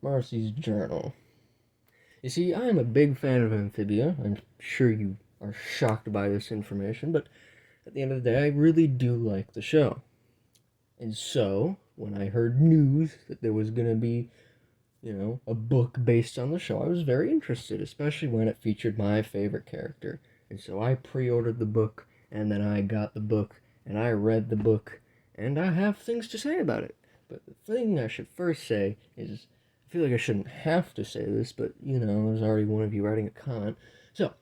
Marcy's journal. You see, I am a big fan of Amphibia. I'm sure you are shocked by this information, but at the end of the day, I really do like the show. And so, when I heard news that there was going to be, a book based on the show, I was very interested, especially when it featured my favorite character. And so I pre ordered the book, and then I got the book, and I read the book, and I have things to say about it. But the thing I should first say is I feel like I shouldn't have to say this, but there's already one of you writing a comment. So,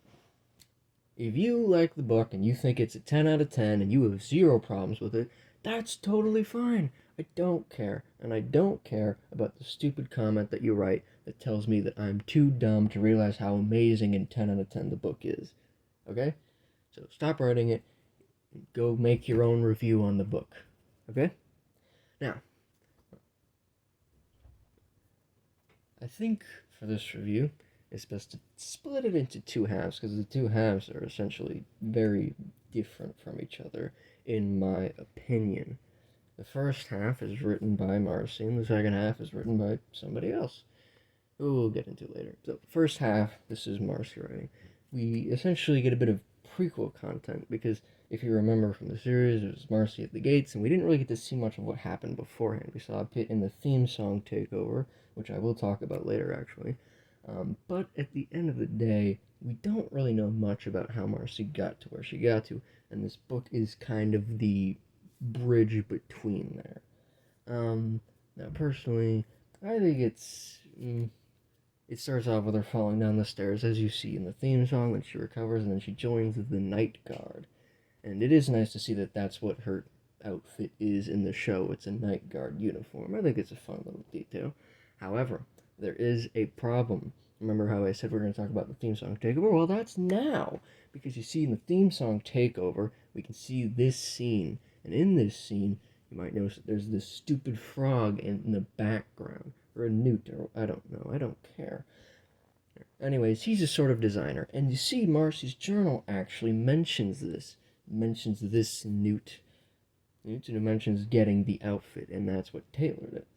if you like the book and you think it's a 10 out of 10 and you have zero problems with it, that's totally fine. I don't care. And I don't care about the stupid comment that you write that tells me that I'm too dumb to realize how amazing and 10 out of 10 the book is. Okay? So stop writing it and go make your own review on the book. Okay? Now, I think for this review, it's best to split it into two halves because the two halves are essentially very different from each other, in my opinion. The first half is written by Marcy, and the second half is written by somebody else, who we'll get into later. So, first half, this is Marcy writing. We essentially get a bit of prequel content because if you remember from the series, it was Marcy at the gates, and we didn't really get to see much of what happened beforehand. We saw a bit in the theme song takeover, which I will talk about later actually. But at the end of the day, we don't really know much about how Marcy got to where she got to, and this book is kind of the bridge between there. Now, personally, I think it starts off with her falling down the stairs, as you see in the theme song, then she recovers, and then she joins the Night Guard. And it is nice to see that that's what her outfit is in the show. It's a Night Guard uniform. I think it's a fun little detail. However, there is a problem. Remember how I said we're going to talk about the theme song takeover? Well, that's now. Because you see in the theme song takeover, we can see this scene. And in this scene, you might notice that there's this stupid frog in the background. Or a newt, or I don't know. I don't care. Anyways, he's a sort of designer. And you see Marcy's journal actually mentions this. It mentions this newt. And it mentions getting the outfit, and that's what tailored it.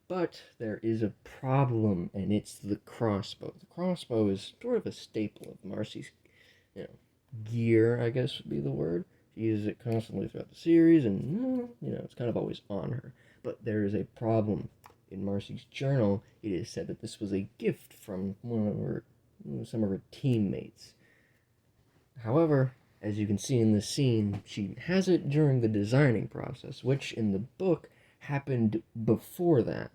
But there is a problem, and it's the crossbow. The crossbow is sort of a staple of Marcy's, gear, I guess would be the word. She uses it constantly throughout the series, and, it's kind of always on her. But there is a problem. In Marcy's journal, it is said that this was a gift from some of her teammates. However, as you can see in this scene, she has it during the designing process, which in the book happened before that.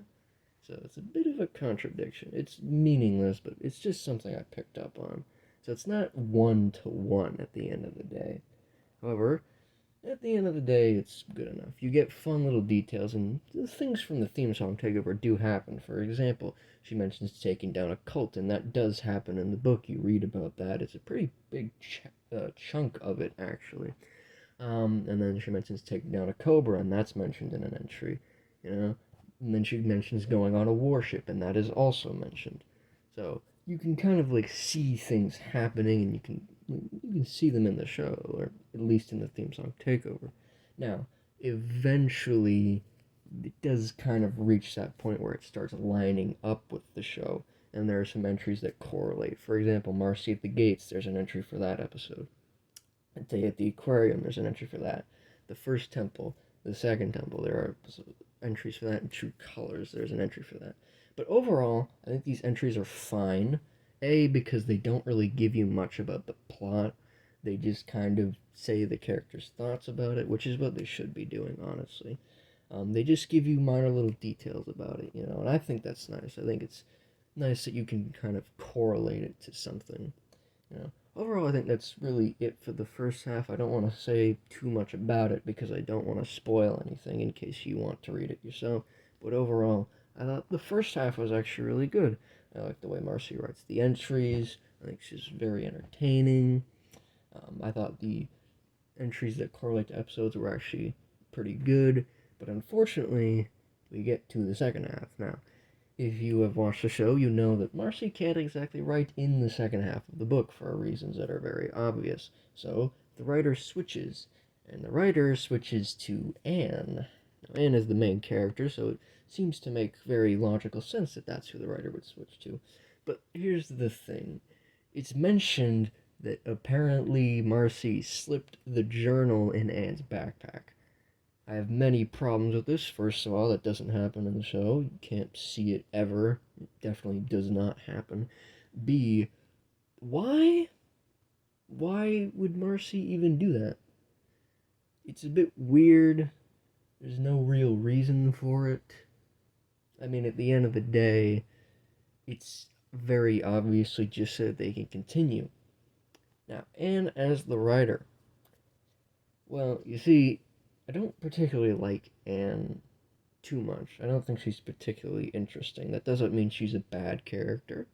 So it's a bit of a contradiction. It's meaningless, but it's just something I picked up on. So it's not one-to-one at the end of the day. However, at the end of the day, it's good enough. You get fun little details, and the things from the theme song takeover do happen. For example, she mentions taking down a cult, and that does happen in the book. You read about that. It's a pretty big chunk of it, actually. And then she mentions taking down a cobra, and that's mentioned in an entry, And then she mentions going on a warship, and that is also mentioned. So you can kind of see things happening, and you can see them in the show, or at least in the theme song takeover. Now, eventually, it does kind of reach that point where it starts lining up with the show, and there are some entries that correlate. For example, Marcy at the Gates, there's an entry for that episode. At the aquarium, there's an entry for that. The first temple, the second temple, there are entries for that. In True Colors, there's an entry for that. But overall, I think these entries are fine. A, because they don't really give you much about the plot. They just kind of say the character's thoughts about it, which is what they should be doing, honestly. They just give you minor little details about it, and I think that's nice. I think it's nice that you can kind of correlate it to something, Overall, I think that's really it for the first half. I don't want to say too much about it because I don't want to spoil anything in case you want to read it yourself. But overall, I thought the first half was actually really good. I like the way Marcy writes the entries. I think she's very entertaining. I thought the entries that correlate to episodes were actually pretty good. But unfortunately, we get to the second half. Now, if you have watched the show, you know that Marcy can't exactly write in the second half of the book for reasons that are very obvious. So, the writer switches, and the writer switches to Anne. Now, Anne is the main character, so it seems to make very logical sense that that's who the writer would switch to. But here's the thing. It's mentioned that apparently Marcy slipped the journal in Anne's backpack. I have many problems with this. First of all, that doesn't happen in the show. You can't see it ever. It definitely does not happen. B, why? Why would Marcy even do that? It's a bit weird. There's no real reason for it. I mean, at the end of the day, it's very obviously just so that they can continue. Now, Anne as the writer. Well, you see, I don't particularly like Anne too much. I don't think she's particularly interesting. That doesn't mean she's a bad character.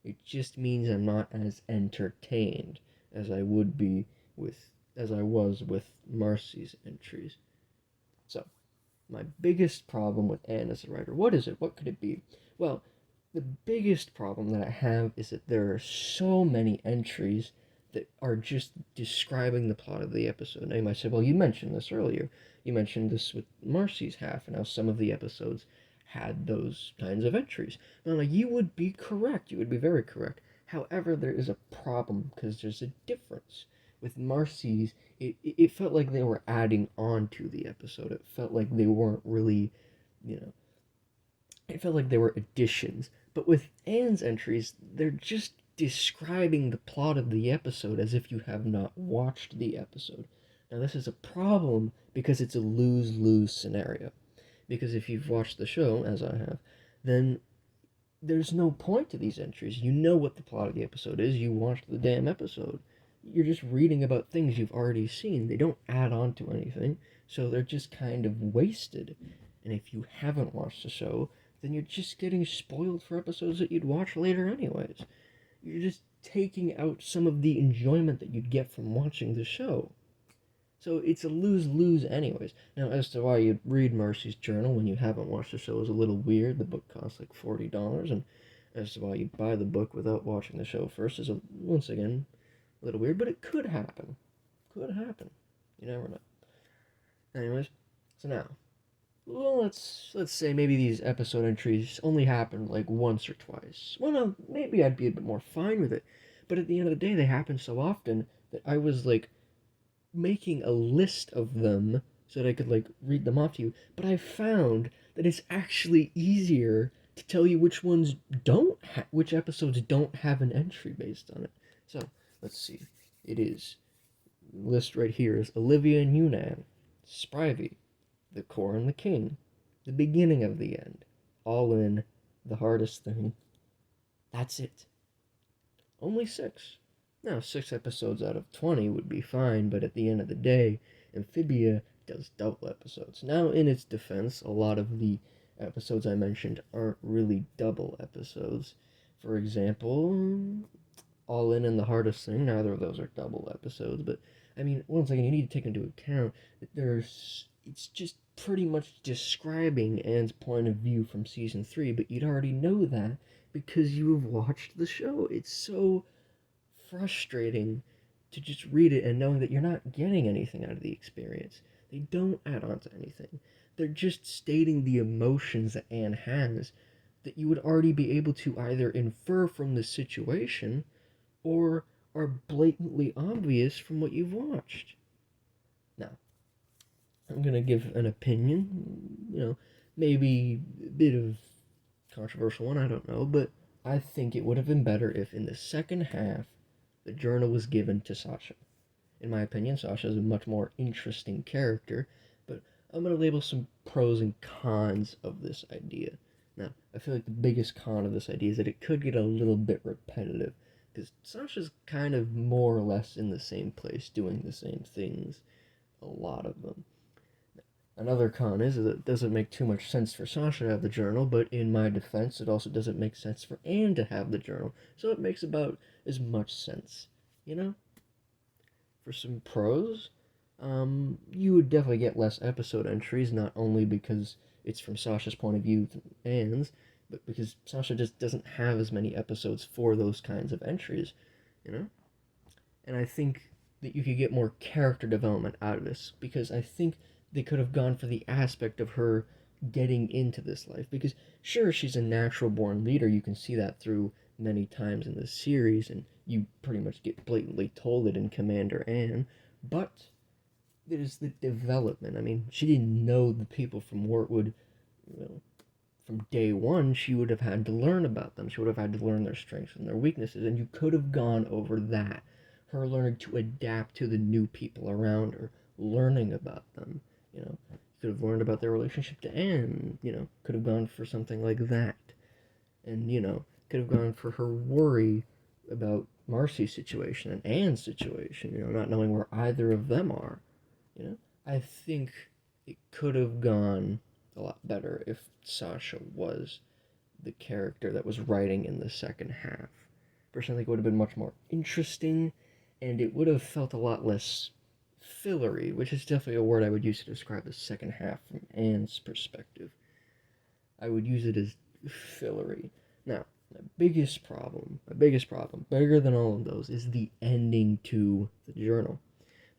It just means I'm not as entertained as I would be with as I was with Marcy's entries. So, my biggest problem with Anne as a writer, what is it? What could it be? Well, the biggest problem that I have is that there are so many entries that are just describing the plot of the episode. Now you might say, well, you mentioned this earlier. You mentioned this with Marcy's half, and how some of the episodes had those kinds of entries. Now, you would be correct. You would be very correct. However, there is a problem because there's a difference. With Marcy's, it felt like they were adding on to the episode. It felt like they weren't really, you know, it felt like they were additions. But with Anne's entries, they're just describing the plot of the episode as if you have not watched the episode. Now, this is a problem because it's a lose-lose scenario. Because if you've watched the show, as I have, then there's no point to these entries. You know what the plot of the episode is. You watched the damn episode. You're just reading about things you've already seen. They don't add on to anything, so they're just kind of wasted. And if you haven't watched the show, then you're just getting spoiled for episodes that you'd watch later anyways. You're just taking out some of the enjoyment that you'd get from watching the show. So it's a lose-lose anyways. Now, as to why you'd read Marcy's journal when you haven't watched the show is a little weird. The book costs like $40, and as to why you'd buy the book without watching the show first is, once again, a little weird, but it could happen. Could happen. You never know. Anyways, so now, well, let's say maybe these episode entries only happened like once or twice. Well, no, maybe I'd be a bit more fine with it. But at the end of the day, they happen so often that I was like making a list of them so that I could like read them off to you. But I found that it's actually easier to tell you which episodes don't have an entry based on it. So let's see. It is list right here is Olivia and Yunnan, Sprivey, The Core and the King, The Beginning of the End, All In, The Hardest Thing. That's it. Only 6. Now, 6 episodes out of 20 would be fine, but at the end of the day, Amphibia does double episodes. Now, in its defense, a lot of the episodes I mentioned aren't really double episodes. For example, All In and The Hardest Thing, neither of those are double episodes, but I mean, once again, you need to take into account that it's just pretty much describing Anne's point of view from season 3, but you'd already know that because you have watched the show. It's so frustrating to just read it and knowing that you're not getting anything out of the experience. They don't add on to anything. They're just stating the emotions that Anne has that you would already be able to either infer from the situation or are blatantly obvious from what you've watched. Now, I'm going to give an opinion, maybe a bit of controversial one, I don't know, but I think it would have been better if in the second half the journal was given to Sasha. In my opinion, Sasha is a much more interesting character, but I'm going to label some pros and cons of this idea. Now, I feel like the biggest con of this idea is that it could get a little bit repetitive, because Sasha's kind of more or less in the same place, doing the same things, a lot of them. Another con is that it doesn't make too much sense for Sasha to have the journal, but in my defense, it also doesn't make sense for Anne to have the journal, so it makes about as much sense, For some pros, you would definitely get less episode entries, not only because it's from Sasha's point of view than Anne's, but because Sasha just doesn't have as many episodes for those kinds of entries. And I think that you could get more character development out of this, because I think they could have gone for the aspect of her getting into this life. Because, sure, she's a natural born leader. You can see that through many times in the series, and you pretty much get blatantly told it in Commander Anne. But there's the development. I mean, she didn't know the people from Wortwood, well, from day one. She would have had to learn about them. She would have had to learn their strengths and their weaknesses, and you could have gone over that. Her learning to adapt to the new people around her, learning about them. You could have learned about their relationship to Anne. Could have gone for something like that, and could have gone for her worry about Marcy's situation and Anne's situation. Not knowing where either of them are. I think it could have gone a lot better if Sasha was the character that was writing in the second half. Personally, I think it would have been much more interesting, and it would have felt a lot less fillery, which is definitely a word I would use to describe the second half from Anne's perspective. I would use it as fillery. Now, my biggest problem, bigger than all of those, is the ending to the journal.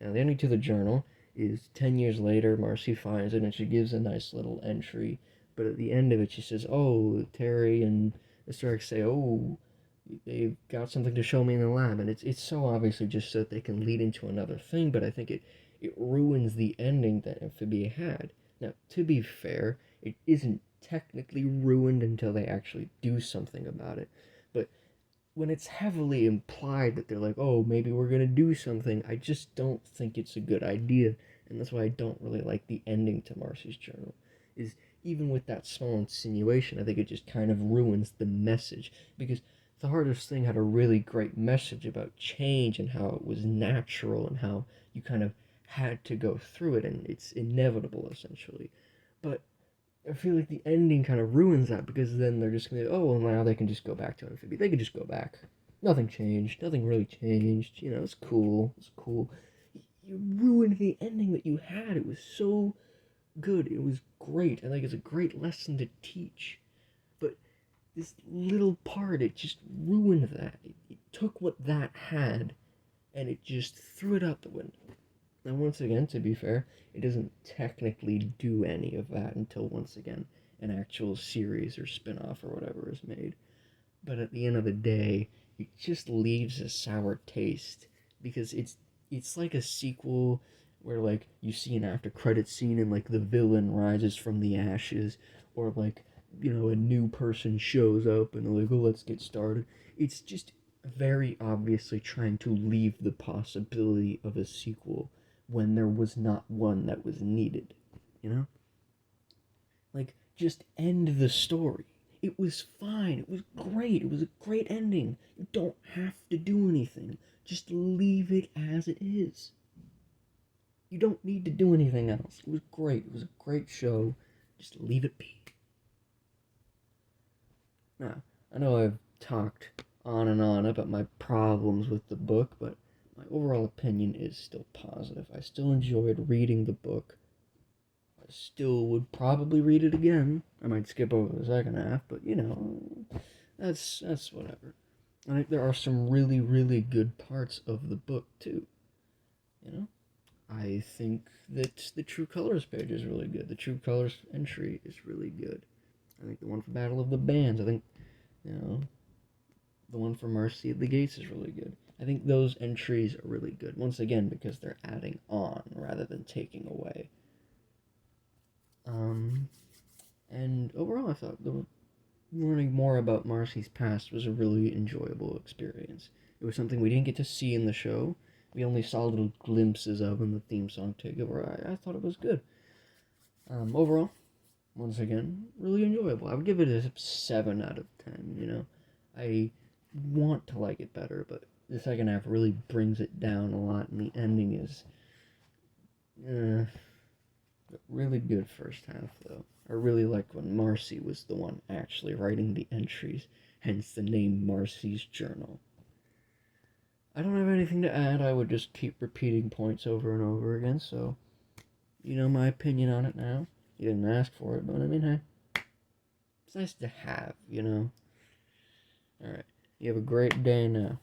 Now, the ending to the journal is 10 years later. Marcy finds it and she gives a nice little entry, but at the end of it she says, oh, Terry and Mr. X say, oh, they've got something to show me in the lab, and it's so obviously just so that they can lead into another thing, but I think it ruins the ending that Amphibia had. Now, to be fair, it isn't technically ruined until they actually do something about it, but when it's heavily implied that they're like, oh, maybe we're going to do something, I just don't think it's a good idea. And that's why I don't really like the ending to Marcy's journal. Is even with that small insinuation, I think it just kind of ruins the message. Because the hardest thing had a really great message about change and how it was natural and how you kind of had to go through it and it's inevitable, essentially. But I feel like the ending kind of ruins that, because then they're just going to, oh, well, now they can just go back to Amphibia. They can just go back. Nothing changed. Nothing really changed. It's cool. It's cool. You ruined the ending that you had. It was so good. It was great. I think it's a great lesson to teach. But this little part, it just ruined that. It took what that had, and it just threw it out the window. Now, once again, to be fair, it doesn't technically do any of that until, once again, an actual series or spin-off or whatever is made. But at the end of the day, it just leaves a sour taste, because it's like a sequel where, like, you see an after-credit scene and, like, the villain rises from the ashes, or, like, a new person shows up and they're like, oh, let's get started. It's just very obviously trying to leave the possibility of a sequel when there was not one that was needed, Like, just end the story. It was fine. It was great. It was a great ending. You don't have to do anything. Just leave it as it is. You don't need to do anything else. It was great. It was a great show. Just leave it be. Now, I know I've talked on and on about my problems with the book, but my overall opinion is still positive. I still enjoyed reading the book. I still would probably read it again. I might skip over the second half, but that's whatever. I think there are some really, really good parts of the book too. I think that the True Colors page is really good. The True Colors entry is really good. I think the one for Battle of the Bands, I think, the one for Marcy at the Gates is really good. I think those entries are really good, once again, because they're adding on rather than taking away. And overall, I thought learning more about Marcy's past was a really enjoyable experience. It was something we didn't get to see in the show. We only saw little glimpses of in the theme song takeover. I thought it was good. Overall, once again, really enjoyable. I would give it a 7 out of 10, I want to like it better, but the second half really brings it down a lot, and the ending is really good first half, though. I really liked when Marcy was the one actually writing the entries, hence the name Marcy's Journal. I don't have anything to add. I would just keep repeating points over and over again, so you know my opinion on it now. You didn't ask for it, but I mean, hey, it's nice to have, Alright, you have a great day now.